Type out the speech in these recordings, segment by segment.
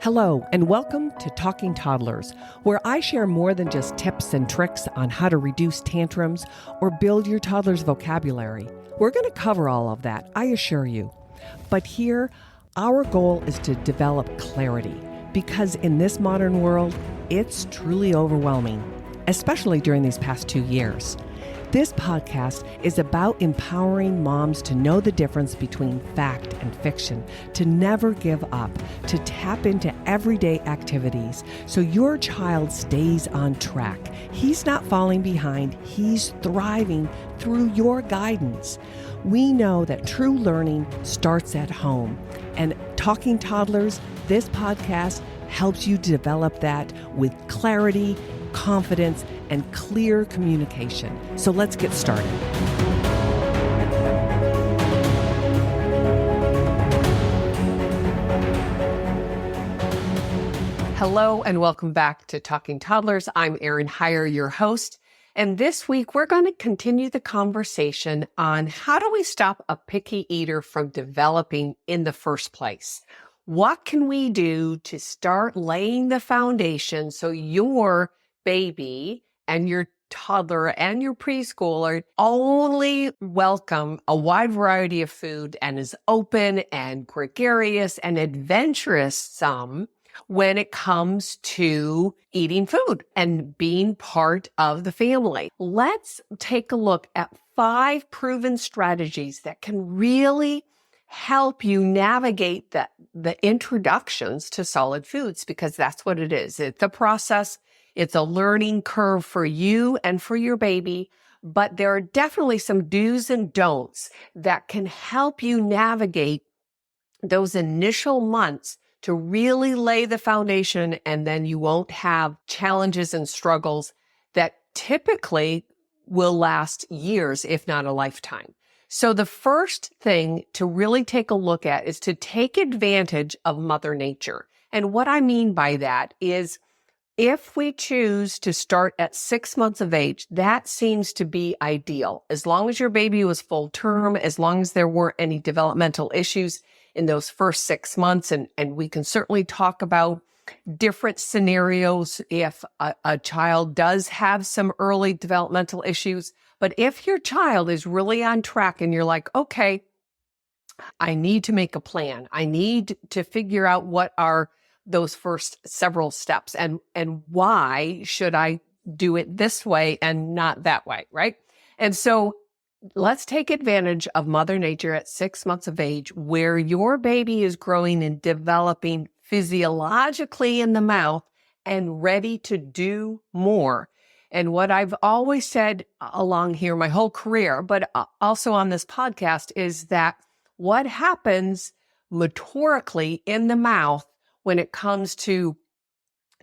Hello, and welcome to Talking Toddlers, where I share more than just tips and tricks on how to reduce tantrums or build your toddler's vocabulary. We're going to cover all of that, I assure you. But here, our goal is to develop clarity, because in this modern world, it's truly overwhelming, especially during these past 2 years. This podcast is about empowering moms to know the difference between fact and fiction, to never give up, to tap into everyday activities so your child stays on track. He's not falling behind, he's thriving through your guidance. We know that true learning starts at home, and Talking Toddlers, this podcast helps you develop that with clarity, confidence, and clear communication. So let's get started. Hello, and welcome back to Talking Toddlers. I'm Erin Heyer, your host. And this week, we're going to continue the conversation on how do we stop a picky eater from developing in the first place? What can we do to start laying the foundation so your baby and your toddler and your preschooler only welcome a wide variety of food and is open and gregarious and adventurous when it comes to eating food and being part of the family. Let's take a look at 5 proven strategies that can really help you navigate the introductions to solid foods, because that's what it is. It's a process. It's a learning curve for you and for your baby, but there are definitely some do's and don'ts that can help you navigate those initial months to really lay the foundation, and then you won't have challenges and struggles that typically will last years, if not a lifetime. So the first thing to really take a look at is to take advantage of Mother Nature. And what I mean by that is, if we choose to start at 6 months of age, that seems to be ideal. As long as your baby was full term, as long as there weren't any developmental issues in those first 6 months. And we can certainly talk about different scenarios if a child does have some early developmental issues. But if your child is really on track and you're like, okay, I need to make a plan. I need to figure out what are those first several steps and why should I do it this way and not that way, right? And so let's take advantage of Mother Nature at 6 months of age, where your baby is growing and developing physiologically in the mouth and ready to do more. And what I've always said along here my whole career, but also on this podcast, is that what happens motorically in the mouth when it comes to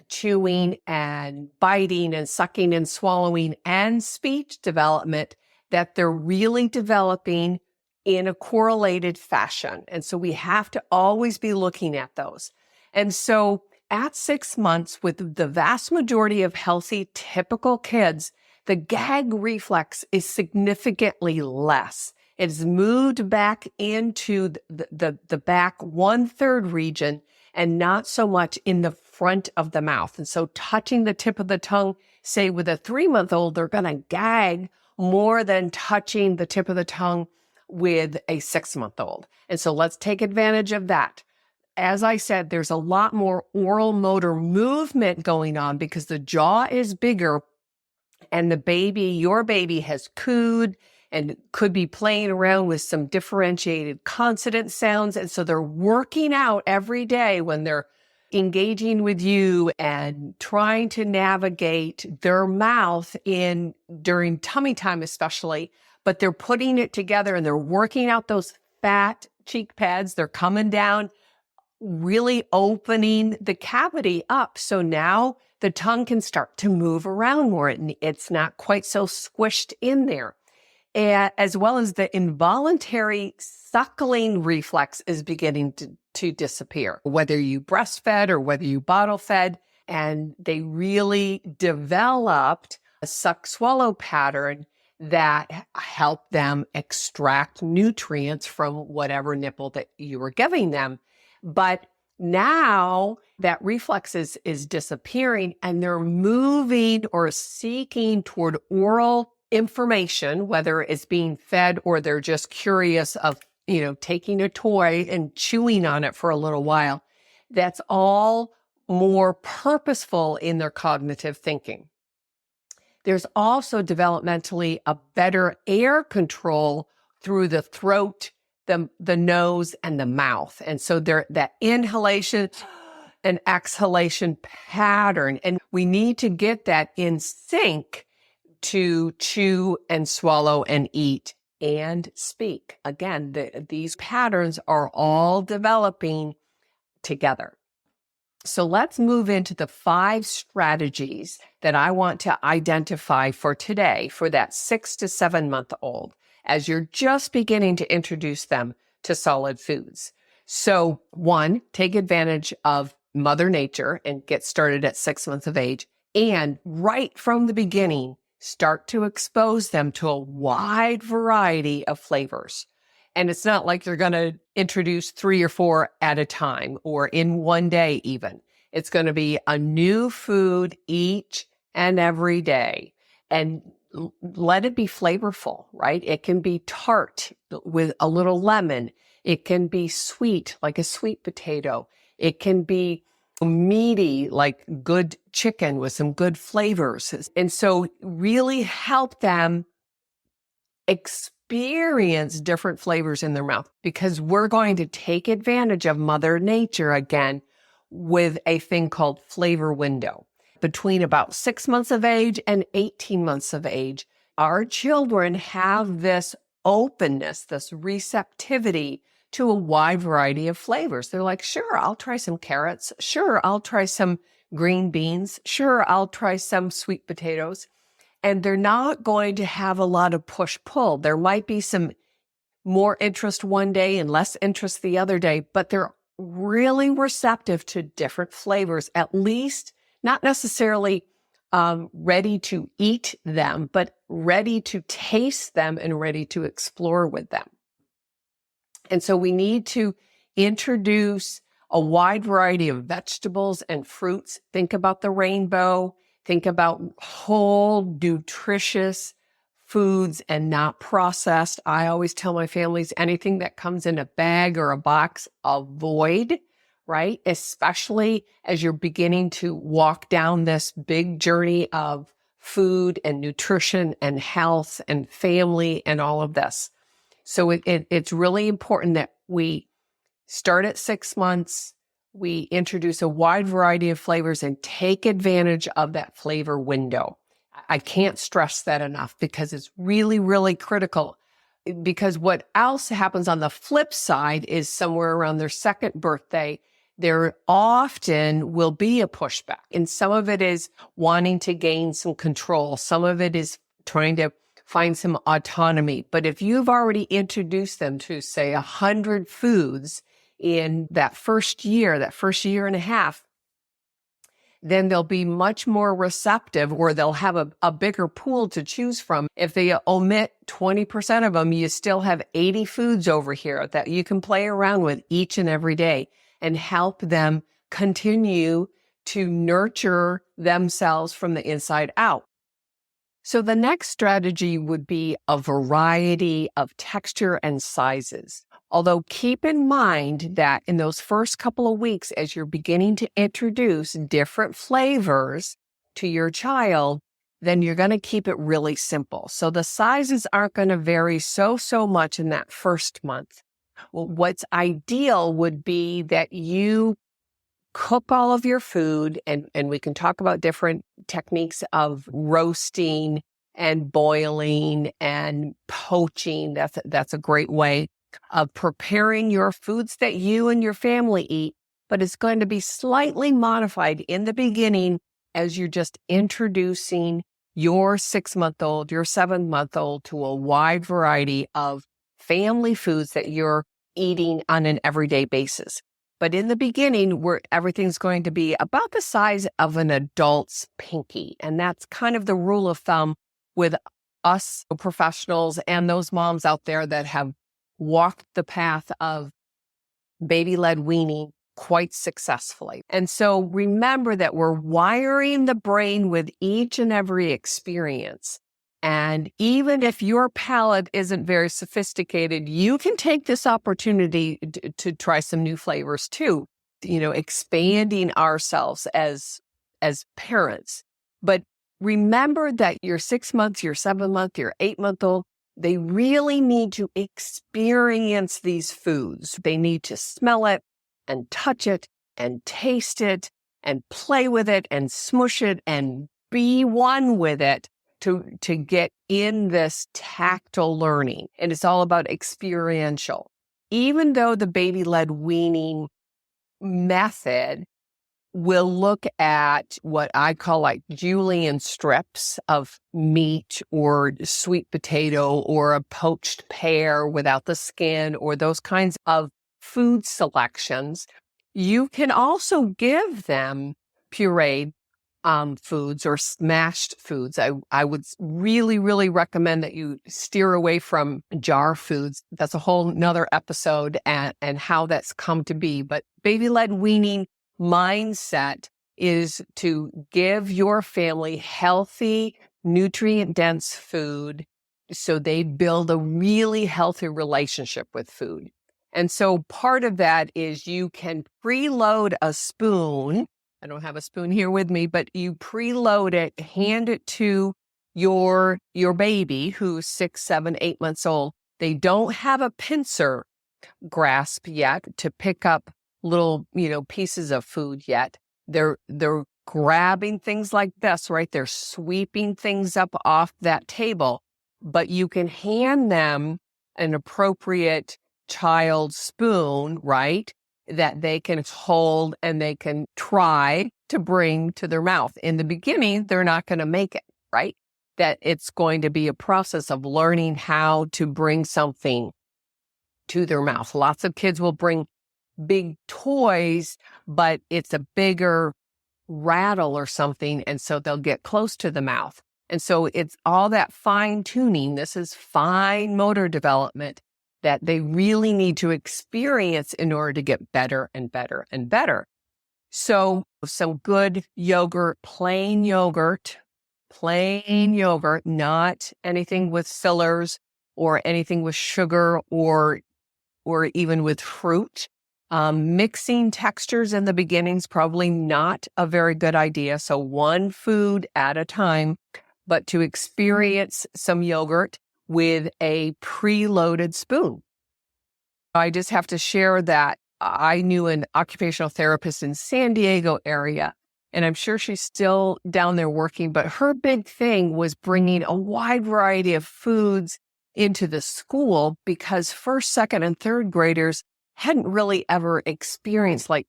chewing and biting and sucking and swallowing and speech development, that they're really developing in a correlated fashion. And so we have to always be looking at those. And so at 6 months, with the vast majority of healthy, typical kids, the gag reflex is significantly less. It's moved back into the back 1/3 region and not so much in the front of the mouth. And so touching the tip of the tongue, say with a 3-month-old, they're going to gag more than touching the tip of the tongue with a 6-month-old. And so let's take advantage of that. As I said, there's a lot more oral motor movement going on because the jaw is bigger and your baby has cooed and could be playing around with some differentiated consonant sounds. And so they're working out every day when they're engaging with you and trying to navigate their mouth during tummy time especially, but they're putting it together and they're working out those fat cheek pads. They're coming down, really opening the cavity up. So now the tongue can start to move around more. It's not quite so squished in there. As well as the involuntary suckling reflex is beginning to disappear, whether you breastfed or whether you bottle fed. And they really developed a suck-swallow pattern that helped them extract nutrients from whatever nipple that you were giving them. But Now that reflex is disappearing and they're moving or seeking toward oral information, whether it's being fed or they're just curious of, taking a toy and chewing on it for a little while. That's all more purposeful in their cognitive thinking. There's also developmentally a better air control through the throat, the nose, and the mouth. And so that inhalation and exhalation pattern. And we need to get that in sync to chew and swallow and eat and speak. Again, these patterns are all developing together. So let's move into the 5 strategies that I want to identify for today for that 6 to 7 month old as you're just beginning to introduce them to solid foods. So 1, take advantage of Mother Nature and get started at 6 months of age. And right from the beginning, start to expose them to a wide variety of flavors. And it's not like you're going to introduce 3 or 4 at a time or in one day even. It's going to be a new food each and every day. And let it be flavorful, right? It can be tart with a little lemon. It can be sweet, like a sweet potato. It can be meaty, like good chicken with some good flavors. And so really help them experience different flavors in their mouth, because we're going to take advantage of Mother Nature again with a thing called flavor window. Between about 6 months of age and 18 months of age, our children have this openness, this receptivity to a wide variety of flavors. They're like, sure, I'll try some carrots. Sure, I'll try some green beans. Sure, I'll try some sweet potatoes. And they're not going to have a lot of push-pull. There might be some more interest one day and less interest the other day, but they're really receptive to different flavors, at least not necessarily ready to eat them, but ready to taste them and ready to explore with them. And so we need to introduce a wide variety of vegetables and fruits. Think about the rainbow. Think about whole, nutritious foods and not processed. I always tell my families anything that comes in a bag or a box, avoid, right? Especially as you're beginning to walk down this big journey of food and nutrition and health and family and all of this. So it's really important that we start at 6 months. We introduce a wide variety of flavors and take advantage of that flavor window. I can't stress that enough because it's really, really critical. Because what else happens on the flip side is somewhere around their 2nd birthday, there often will be a pushback. And some of it is wanting to gain some control. Some of it is trying to find some autonomy. But if you've already introduced them to, say, 100 foods in that first year and a half, then they'll be much more receptive, or they'll have a bigger pool to choose from. If they omit 20% of them, you still have 80 foods over here that you can play around with each and every day and help them continue to nurture themselves from the inside out. So the next strategy would be a variety of texture and sizes. Although keep in mind that in those first couple of weeks, as you're beginning to introduce different flavors to your child, then you're going to keep it really simple. So the sizes aren't going to vary so much in that first month. Well, what's ideal would be that you cook all of your food, and we can talk about different techniques of roasting and boiling and poaching. That's a great way of preparing your foods that you and your family eat, but it's going to be slightly modified in the beginning as you're just introducing your 6-month-old, your 7-month-old to a wide variety of family foods that you're eating on an everyday basis. But in the beginning, everything's going to be about the size of an adult's pinky. And that's kind of the rule of thumb with us professionals and those moms out there that have walked the path of baby-led weaning quite successfully. And so remember that we're wiring the brain with each and every experience. And even if your palate isn't very sophisticated, you can take this opportunity to try some new flavors too, expanding ourselves as parents. But remember that your 6 months, your 7-month, your 8-month-old, they really need to experience these foods. They need to smell it and touch it and taste it and play with it and smush it and be one with it to get in this tactile learning. And it's all about experiential. Even though the baby-led weaning method will look at what I call like julienne strips of meat or sweet potato or a poached pear without the skin or those kinds of food selections, you can also give them pureed foods or smashed foods. I would really, really recommend that you steer away from jar foods. That's a whole nother episode and how that's come to be. But baby-led weaning mindset is to give your family healthy, nutrient-dense food so they build a really healthy relationship with food. And so part of that is you can preload a spoon. I don't have a spoon here with me, but you preload it, hand it to your baby who's 6, 7, 8 months old. They don't have a pincer grasp yet to pick up little, pieces of food yet. They're grabbing things like this, right? They're sweeping things up off that table, but you can hand them an appropriate child spoon, right? That they can hold and they can try to bring to their mouth. In the beginning, they're not going to make it, right? That it's going to be a process of learning how to bring something to their mouth. Lots of kids will bring big toys, but it's a bigger rattle or something, and so they'll get close to the mouth. And so it's all that fine tuning. This is fine motor development that they really need to experience in order to get better and better and better. So some good yogurt, plain yogurt, not anything with fillers or anything with sugar or even with fruit. Mixing textures in the beginning is probably not a very good idea. So one food at a time, but to experience some yogurt with a preloaded spoon. I just have to share that I knew an occupational therapist in San Diego area, and I'm sure she's still down there working, but her big thing was bringing a wide variety of foods into the school because first, second, and third graders hadn't really ever experienced, like,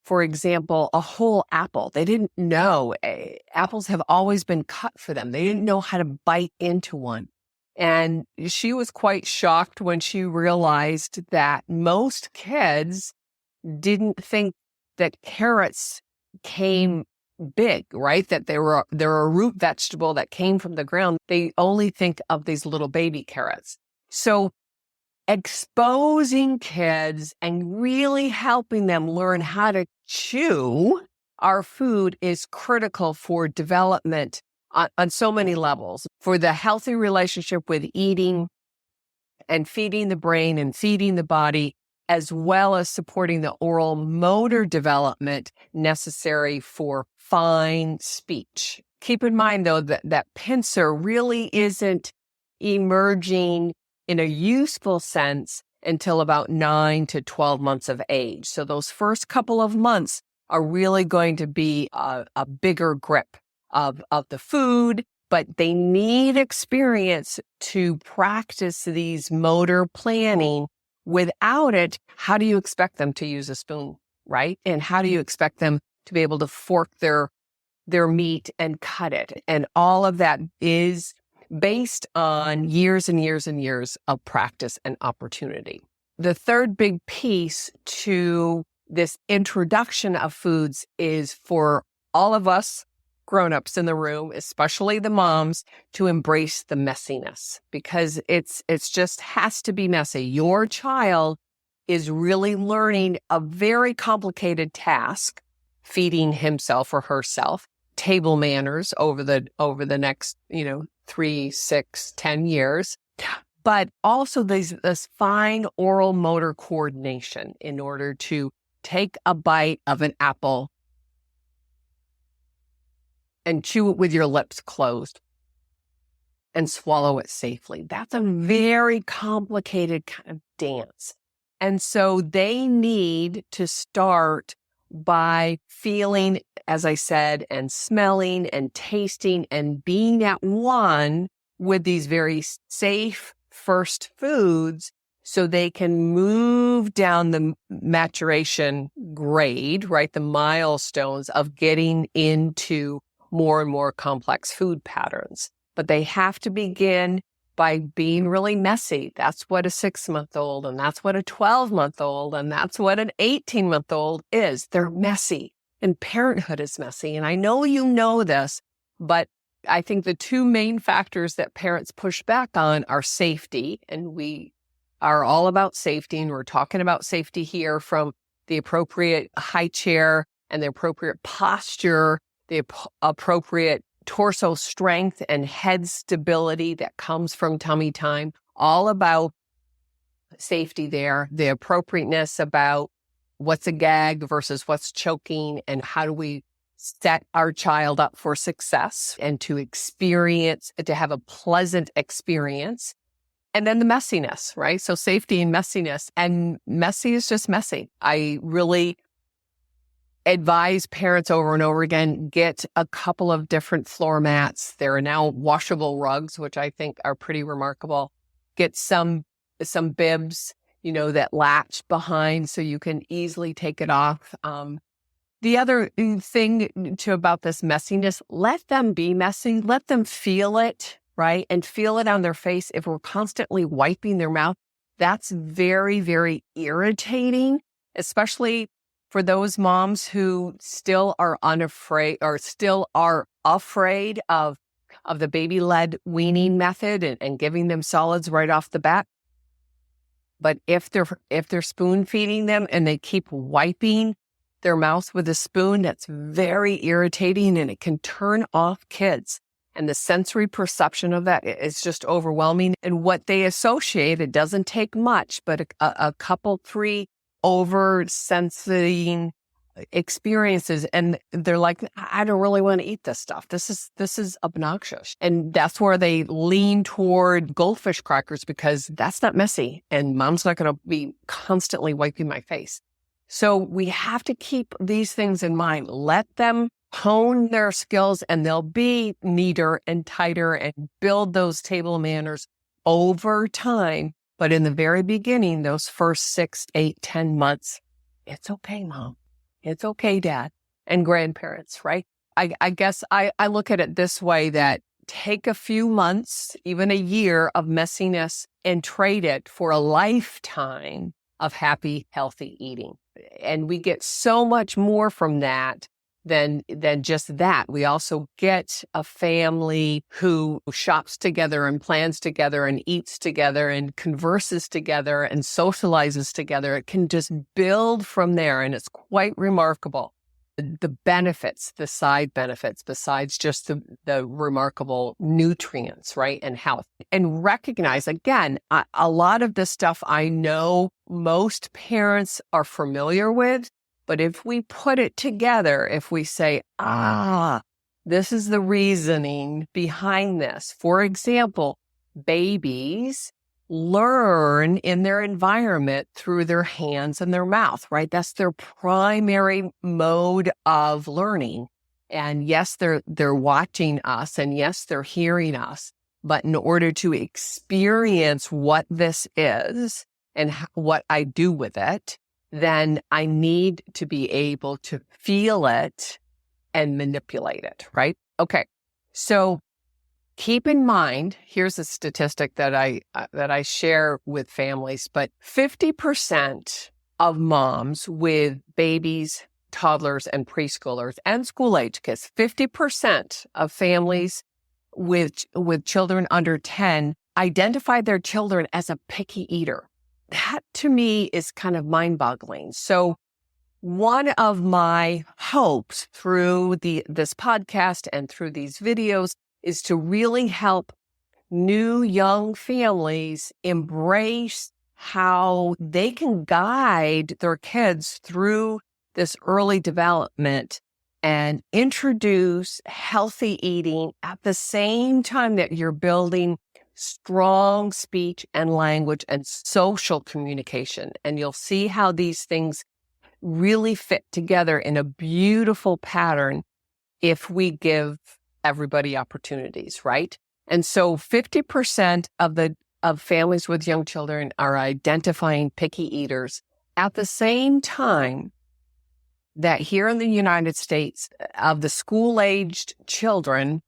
for example, a whole apple. They didn't know. Apples have always been cut for them. They didn't know how to bite into one. And she was quite shocked when she realized that most kids didn't think that carrots came big, right? That they're a root vegetable that came from the ground. They only think of these little baby carrots. So exposing kids and really helping them learn how to chew our food is critical for development on so many levels, for the healthy relationship with eating and feeding the brain and feeding the body, as well as supporting the oral motor development necessary for fine speech. Keep in mind, though, that pincer really isn't emerging in a useful sense until about 9 to 12 months of age. So those first couple of months are really going to be a bigger grip of the food, but they need experience to practice these motor planning. Without it, how do you expect them to use a spoon, right? And how do you expect them to be able to fork their meat and cut it? And all of that is based on years and years and years of practice and opportunity. The third big piece to this introduction of foods is for all of us grown-ups in the room, especially the moms, to embrace the messiness, because it's just has to be messy. Your child is really learning a very complicated task, feeding himself or herself, table manners over the next, 3, 6, 10 years, but also this fine oral motor coordination in order to take a bite of an apple and chew it with your lips closed and swallow it safely. That's a very complicated kind of dance. And so they need to start by feeling, as I said, and smelling and tasting and being at one with these very safe first foods so they can move down the maturation grade, right? The milestones of getting into more and more complex food patterns. But they have to begin by being really messy. That's what a 6-month-old, and that's what a 12-month-old, and that's what an 18-month-old is. They're messy, and parenthood is messy. And I know you know this, but I think the two main factors that parents push back on are safety, and we are all about safety, and we're talking about safety here from the appropriate high chair and the appropriate posture, the appropriate torso strength and head stability that comes from tummy time, all about safety there, the appropriateness about what's a gag versus what's choking, and how do we set our child up for success and to have a pleasant experience. And then the messiness, right? So safety and messiness, and messy is just messy. I really advise parents over and over again, get a couple of different floor mats. There are now washable rugs, which I think are pretty remarkable. Get some bibs, that latch behind so you can easily take it off. The other thing about this messiness, let them be messy. Let them feel it, right? And feel it on their face. If we're constantly wiping their mouth, that's very, very irritating, especially for those moms who still are unafraid or still are afraid of the baby-led weaning method and giving them solids right off the bat. But if they're spoon feeding them and they keep wiping their mouth with a spoon, that's very irritating, and it can turn off kids. And the sensory perception of that is just overwhelming. And what they associate, it doesn't take much, but a couple, 3 over-sensing experiences, and they're like, I don't really want to eat this stuff. This is obnoxious. And that's where they lean toward goldfish crackers, because that's not messy, and mom's not going to be constantly wiping my face. So we have to keep these things in mind. Let them hone their skills, and they'll be neater and tighter and build those table manners over time. But in the very beginning, those first 6, 8, 10 months, it's okay, Mom. It's okay, Dad, and grandparents, right? I guess I look at it this way, that take a few months, even a year of messiness, and trade it for a lifetime of happy, healthy eating. And we get so much more from that than just that. We also get a family who shops together and plans together and eats together and converses together and socializes together. It can just build from there, and it's quite remarkable. The benefits, the side benefits, besides just the remarkable nutrients, right, and health. And recognize, again, a lot of this stuff I know most parents are familiar with. But if we put it together, if we say, this is the reasoning behind this. For example, babies learn in their environment through their hands and their mouth, right? That's their primary mode of learning. And yes, they're watching us, and yes, they're hearing us. But in order to experience what this is and what I do with it, then I need to be able to feel it and manipulate it, right? Okay. So keep in mind, here's a statistic that I share with families, but 50% of moms with babies, toddlers, and preschoolers and school-age kids, 50% of families with children under 10 identify their children as a picky eater. that to me is kind of mind-boggling. So one of my hopes through this podcast and through these videos is to really help new young families embrace how they can guide their kids through this early development and introduce healthy eating at the same time that you're building strong speech and language and social communication. And you'll see how these things really fit together in a beautiful pattern if we give everybody opportunities, right? And so 50% of families with young children are identifying picky eaters at the same time that here in the United States, of the school-aged children,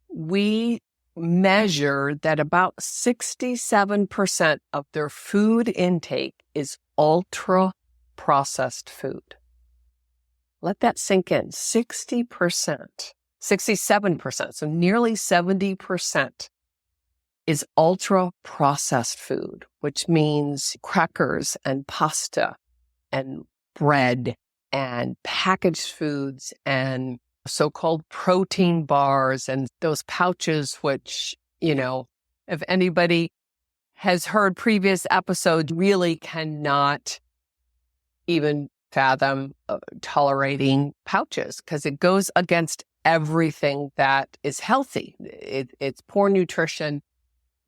we measure that about 67% of their food intake is ultra-processed food. Let that sink in. 60%, 67%, so nearly 70% is ultra-processed food, which means crackers and pasta and bread and packaged foods and so-called protein bars and those pouches, which, if anybody has heard previous episodes, really cannot even fathom tolerating pouches because it goes against everything that is healthy. It's poor nutrition.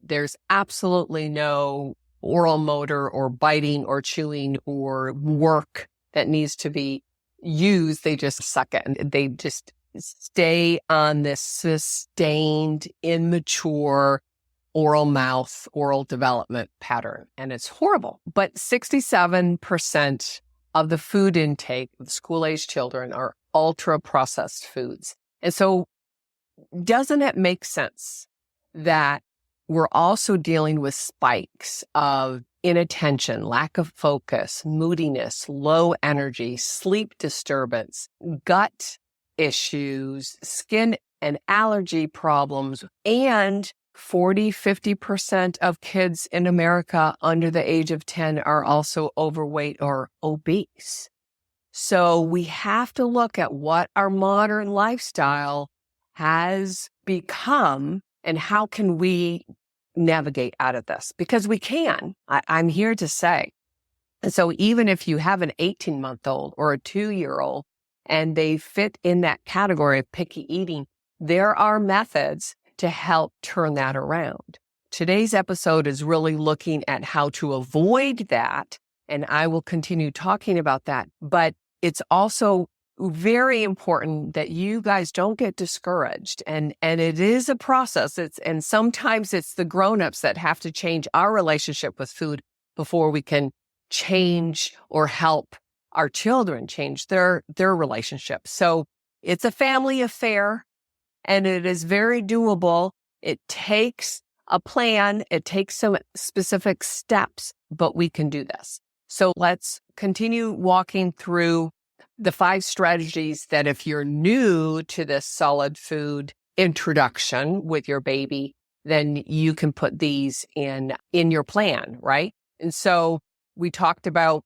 There's absolutely no oral motor or biting or chewing or work that needs to be used. They just suck it and they just stay on this sustained, immature oral development pattern. And it's horrible. But 67% of the food intake of school-aged children are ultra-processed foods. And so doesn't it make sense that we're also dealing with spikes of inattention, lack of focus, moodiness, low energy, sleep disturbance, gut issues, skin and allergy problems, and 40-50% of kids in America under the age of 10 are also overweight or obese. So we have to look at what our modern lifestyle has become and how can we navigate out of this? Because we can. I'm here to say. And so even if you have an 18-month-old or a 2-year-old and they fit in that category of picky eating, there are methods to help turn that around. Today's episode is really looking at how to avoid that, and I will continue talking about that. But it's also very important that you guys don't get discouraged. And it is a process. And sometimes it's the grownups that have to change our relationship with food before we can change or help our children change their relationship. So it's a family affair and it is very doable. It takes a plan. It takes some specific steps, but we can do this. So let's continue walking through the 5 strategies that if you're new to this solid food introduction with your baby, then you can put these in your plan, right? And so we talked about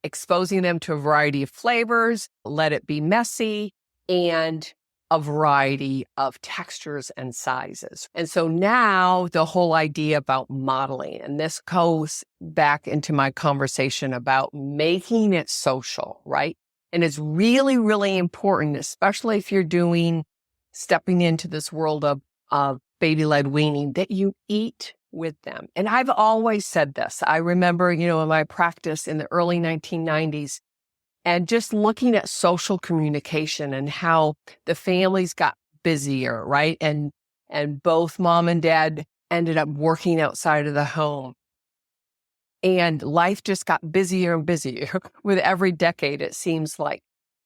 exposing them to a variety of flavors, let it be messy, and a variety of textures and sizes. And so now the whole idea about modeling, and this goes back into my conversation about making it social, right? And it's really, really important, especially if you're stepping into this world of baby-led weaning, that you eat with them. And I've always said this. I remember, in my practice in the early 1990s, and just looking at social communication and how the families got busier, right? And both mom and dad ended up working outside of the home. And life just got busier and busier with every decade, it seems like.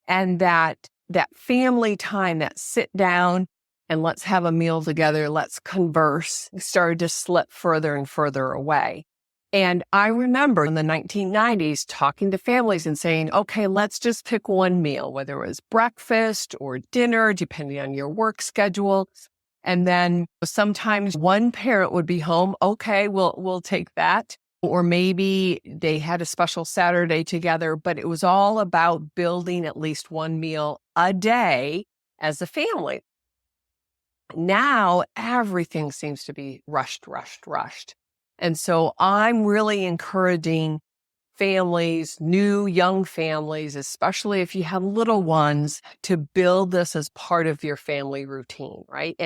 And that family time, that sit down and let's have a meal together, let's converse, started to slip further and further away. And I remember in the 1990s talking to families and saying, okay, let's just pick one meal, whether it was breakfast or dinner, depending on your work schedule. And then sometimes one parent would be home. Okay, we'll take that. or maybe they had a special Saturday together, but it was all about building at least one meal a day as a family. Now everything seems to be rushed. And so I'm really encouraging families, new young families, especially if you have little ones, to build this as part of your family routine, right?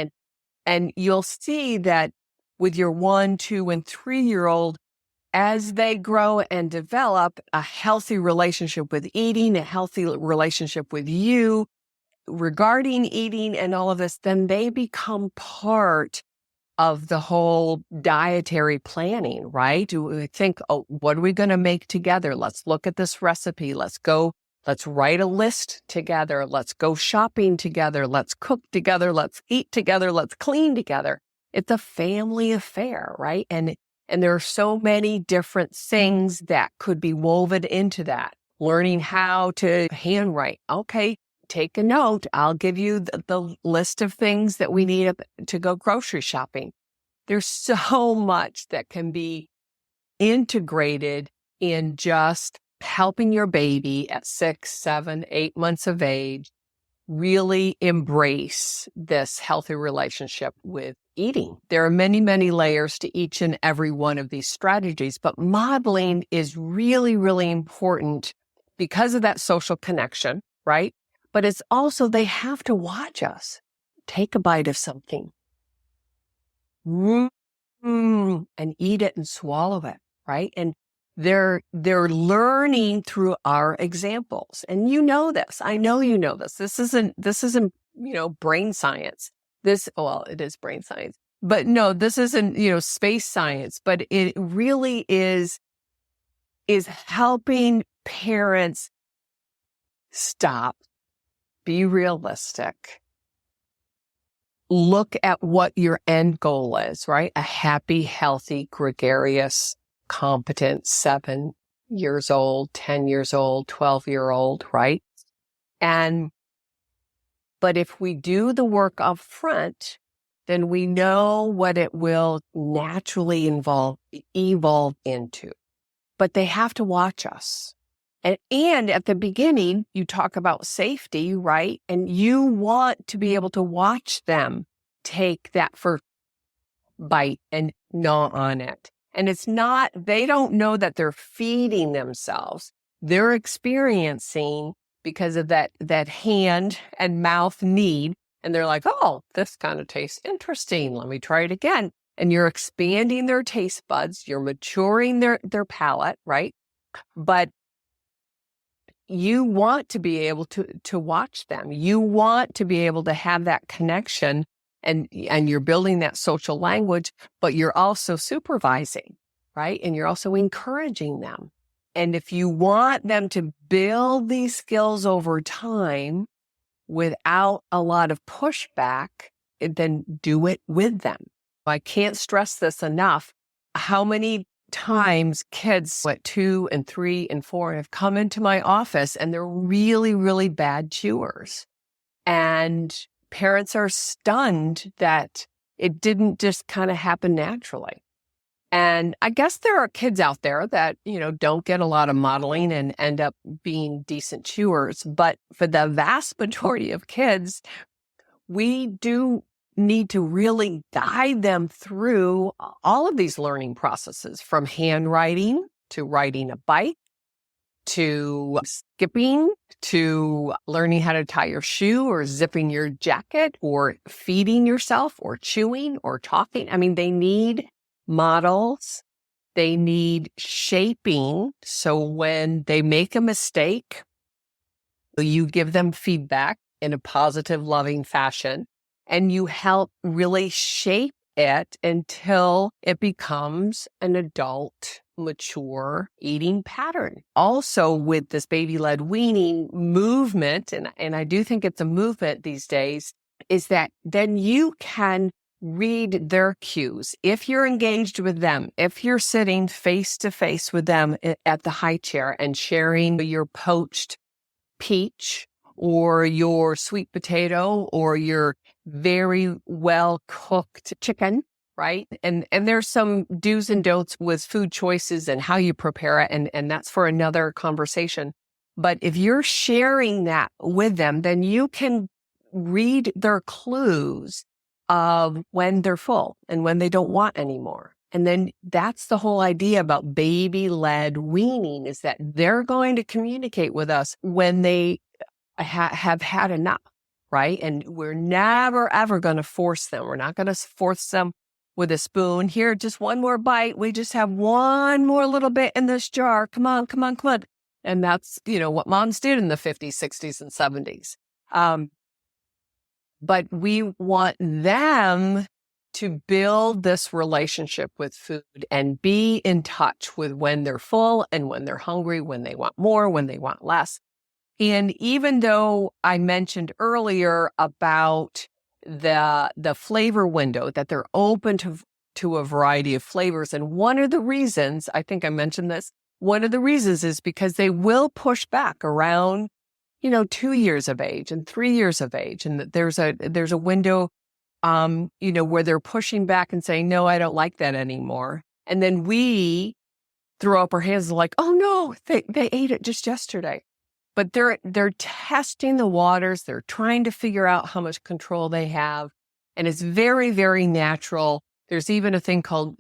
And you'll see that with your 1, 2, and 3-year-old, as they grow and develop a healthy relationship with eating, a healthy relationship with you regarding eating and all of this, then they become part of the whole dietary planning, right? We think, oh, what are we going to make together? Let's look at this recipe. Let's write a list together. Let's go shopping together. Let's cook together. Let's eat together. Let's clean together. It's a family affair, right? And there are so many different things that could be woven into that. Learning how to handwrite. Okay, take a note. I'll give you the list of things that we need to go grocery shopping. There's so much that can be integrated in just helping your baby at 6, 7, 8 months of age really embrace this healthy relationship with eating. There are many, many layers to each and every one of these strategies, but modeling is really, really important because of that social connection, right? But it's also, they have to watch us take a bite of something and eat it and swallow it, right? And they're learning through our examples. And you know this. I know you know this. This isn't, brain science. It is brain science. But no, this isn't, space science, but it really is helping parents stop, be realistic, look at what your end goal is, right? A happy, healthy, gregarious, competent 7 years old, 10 years old, 12-year-old, right? But if we do the work up front, then we know what it will naturally evolve into. But they have to watch us. And at the beginning, you talk about safety, right? And you want to be able to watch them take that first bite and gnaw on it. And they don't know that they're feeding themselves. They're experiencing because of that hand and mouth need. And they're like, oh, this kind of tastes interesting. Let me try it again. And you're expanding their taste buds. You're maturing their palate, right? But you want to be able to watch them. You want to be able to have that connection, and you're building that social language, but you're also supervising, right? And you're also encouraging them. And if you want them to build these skills over time without a lot of pushback, then do it with them. I can't stress this enough. How many times kids at 2 and 3 and 4 have come into my office and they're really, really bad chewers. And parents are stunned that it didn't just kind of happen naturally. And I guess there are kids out there that, don't get a lot of modeling and end up being decent chewers. But for the vast majority of kids, we do need to really guide them through all of these learning processes, from handwriting to riding a bike, to skipping, to learning how to tie your shoe or zipping your jacket, or feeding yourself, or chewing or talking. I mean, they need models. They need shaping. So when they make a mistake, you give them feedback in a positive, loving fashion, and you help really shape it until it becomes an adult, mature eating pattern. Also, with this baby-led weaning movement, and I do think it's a movement these days, is that then you can read their cues. If you're engaged with them, if you're sitting face to face with them at the high chair and sharing your poached peach or your sweet potato or your very well cooked chicken, right? And there's some do's and don'ts with food choices and how you prepare it, and that's for another conversation. But if you're sharing that with them, then you can read their clues of when they're full and when they don't want anymore. And then that's the whole idea about baby-led weaning, is that they're going to communicate with us when they have had enough, right? And we're never, ever going to force them. We're not going to force them with a spoon. Here, just one more bite. We just have one more little bit in this jar. Come on, come on, come on. And that's, what moms did in the 50s, 60s, and 70s. But we want them to build this relationship with food and be in touch with when they're full and when they're hungry, when they want more, when they want less. And even though I mentioned earlier about the flavor window, that they're open to a variety of flavors, and one of the reasons, I think I mentioned this, one of the reasons is because they will push back around 2 years of age and 3 years of age. And there's a window, where they're pushing back and saying, no, I don't like that anymore. And then we throw up our hands like, oh no, they ate it just yesterday. But they're testing the waters. They're trying to figure out how much control they have. And it's very, very natural. There's even a thing called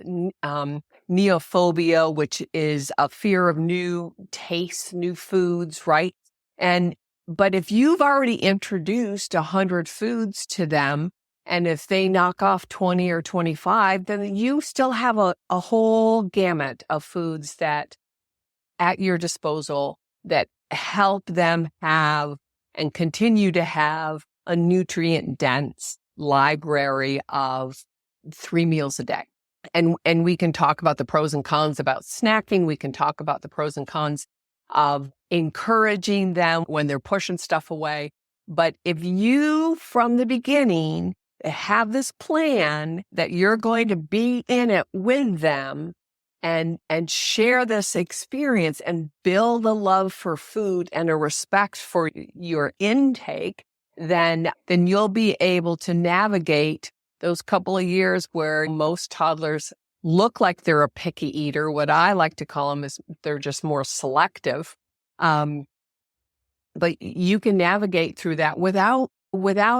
neophobia, which is a fear of new tastes, new foods, right? But if you've already introduced 100 foods to them, and if they knock off 20 or 25, then you still have a whole gamut of foods that at your disposal that help them have and continue to have a nutrient-dense library of 3 meals a day. And we can talk about the pros and cons about snacking. We can talk about the pros and cons of encouraging them when they're pushing stuff away. But if you, from the beginning, have this plan that you're going to be in it with them and share this experience and build a love for food and a respect for your intake, then you'll be able to navigate those couple of years where most toddlers look like they're a picky eater. What I like to call them is they're just more selective. But you can navigate through that without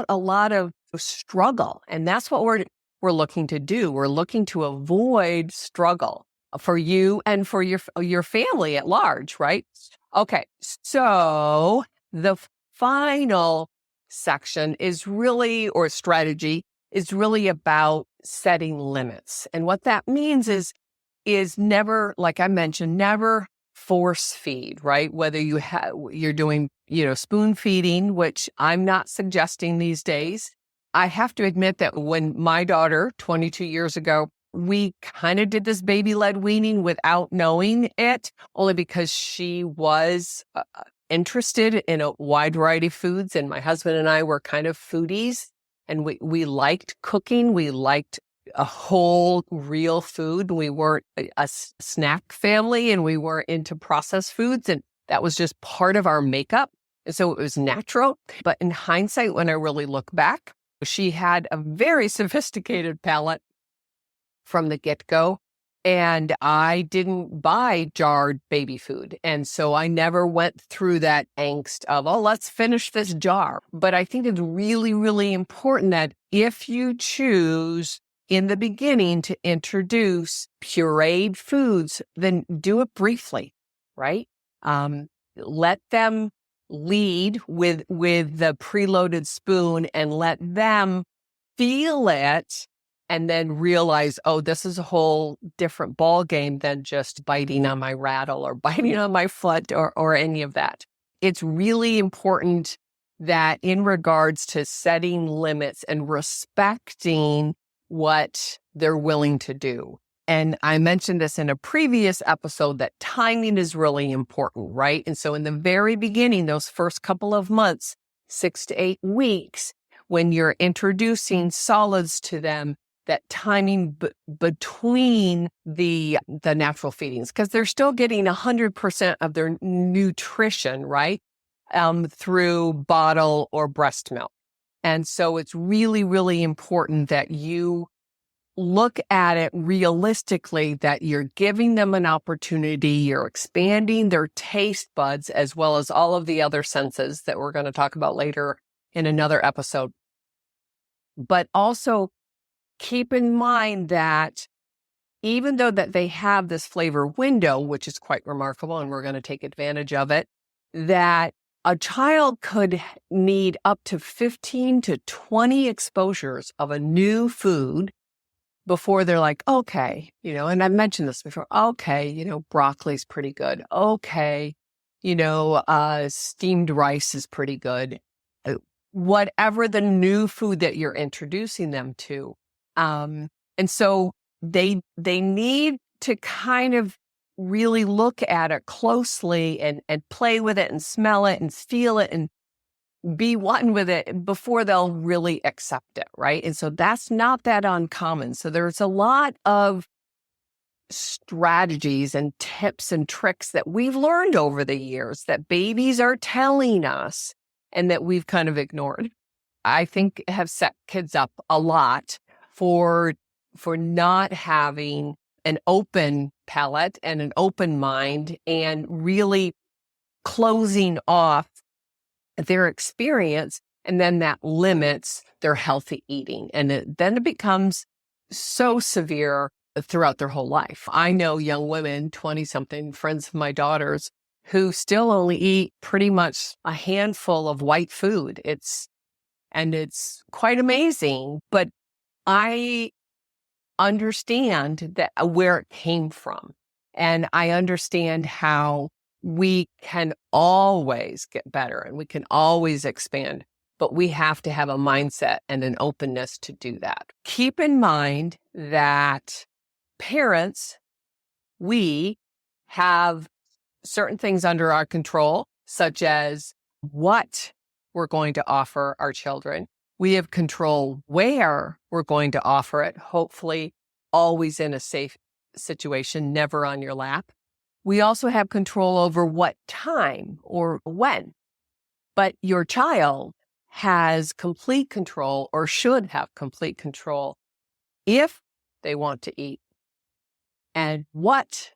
a lot of struggle. And that's what we're looking to do. We're looking to avoid struggle for you and for your family at large, right? Okay, so the final section is really, or strategy, is really about setting limits. And what that means is never, like I mentioned, never force feed, right? Whether you're doing, spoon feeding, which I'm not suggesting these days. I have to admit that when my daughter, 22 years ago, we kind of did this baby-led weaning without knowing it, only because she was interested in a wide variety of foods. And my husband and I were kind of foodies, and we liked cooking. We liked a whole real food. We weren't a snack family, and we weren't into processed foods. And that was just part of our makeup. And so it was natural. But in hindsight, when I really look back, she had a very sophisticated palate from the get-go. And I didn't buy jarred baby food. And so I never went through that angst of, oh, let's finish this jar. But I think it's really, really important that if you choose in the beginning to introduce pureed foods, then do it briefly, right? Let them lead with the preloaded spoon and let them feel it, and then realize, oh, this is a whole different ball game than just biting on my rattle or biting on my foot or any of that. It's really important that in regards to setting limits and respecting what they're willing to do. And I mentioned this in a previous episode that timing is really important, right? And so in the very beginning, those first couple of months, 6 to 8 weeks, when you're introducing solids to them, that timing between the natural feedings, because they're still getting 100% of their nutrition, right? Through bottle or breast milk. And so it's really, really important that you look at it realistically, that you're giving them an opportunity, you're expanding their taste buds as well as all of the other senses that we're going to talk about later in another episode. But also keep in mind that even though that they have this flavor window, which is quite remarkable, and we're going to take advantage of it, that a child could need up to 15 to 20 exposures of a new food before they're like, okay, and I've mentioned this before, okay, broccoli's pretty good. Okay, steamed rice is pretty good. Whatever the new food that you're introducing them to. And so they need to kind of really look at it closely and play with it and smell it and feel it and be one with it before they'll really accept it, right? And so that's not that uncommon. So there's a lot of strategies and tips and tricks that we've learned over the years that babies are telling us and that we've kind of ignored. I think have set kids up a lot for not having an open palate and an open mind and really closing off their experience, and then that limits their healthy eating. And then it becomes so severe throughout their whole life. I know young women, 20-something, friends of my daughters, who still only eat pretty much a handful of white food. It's quite amazing, but I understand that where it came from. And I understand how we can always get better and we can always expand, but we have to have a mindset and an openness to do that. Keep in mind that parents, we have certain things under our control, such as what we're going to offer our children. We have control where we're going to offer it, hopefully always in a safe situation, never on your lap. We also have control over what time or when, but your child has complete control or should have complete control if they want to eat and what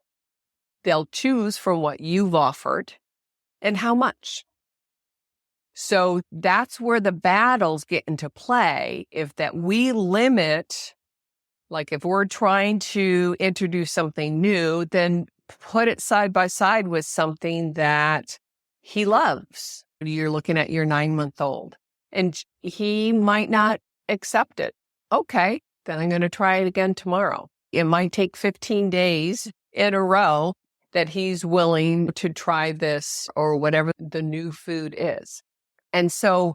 they'll choose from what you've offered and how much. So that's where the battles get into play. If that we limit, like if we're trying to introduce something new, then put it side by side with something that he loves. You're looking at your 9-month-old and he might not accept it. Okay, then I'm going to try it again tomorrow. It might take 15 days in a row that he's willing to try this or whatever the new food is. And so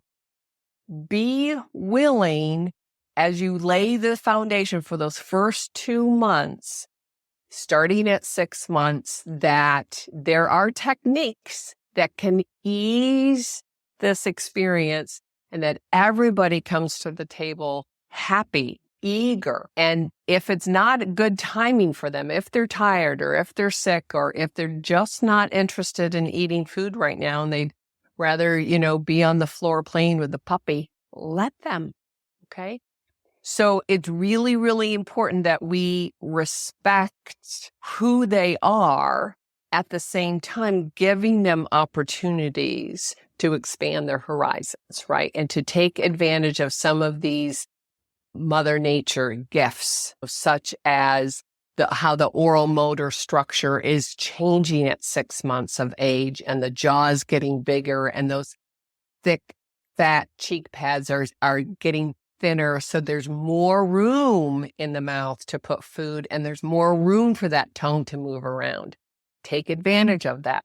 be willing as you lay the foundation for those first 2 months, starting at 6 months, that there are techniques that can ease this experience and that everybody comes to the table happy, eager. And if it's not good timing for them, if they're tired or if they're sick or if they're just not interested in eating food right now and they'd rather, be on the floor playing with the puppy, let them. Okay. So it's really, really important that we respect who they are at the same time, giving them opportunities to expand their horizons, right? And to take advantage of some of these Mother Nature gifts, such as how the oral motor structure is changing at 6 months of age and the jaws getting bigger and those thick, fat cheek pads are getting thinner. So there's more room in the mouth to put food and there's more room for that tongue to move around. Take advantage of that.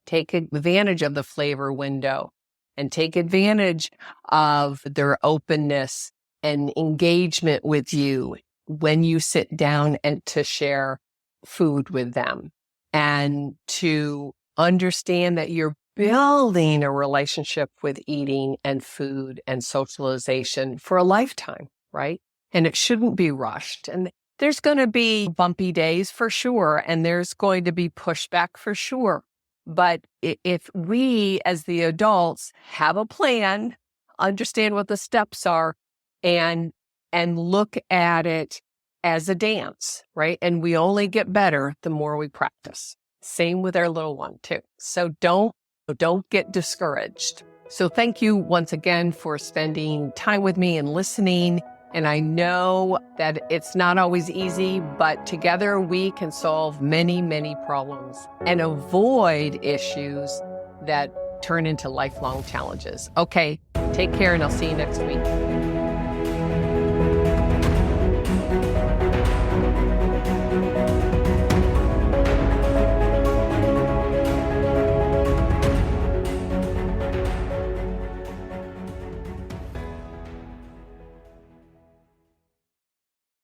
Take advantage of the flavor window and take advantage of their openness and engagement with you when you sit down and to share food with them and to understand that you're building a relationship with eating and food and socialization for a lifetime, right? And it shouldn't be rushed. And there's going to be bumpy days for sure. And there's going to be pushback for sure. But if we as the adults have a plan, understand what the steps are, and look at it as a dance, right? And we only get better the more we practice. Same with our little one too. So don't get discouraged. So thank you once again for spending time with me and listening. And I know that it's not always easy, but together we can solve many, many problems and avoid issues that turn into lifelong challenges. Okay, take care and I'll see you next week.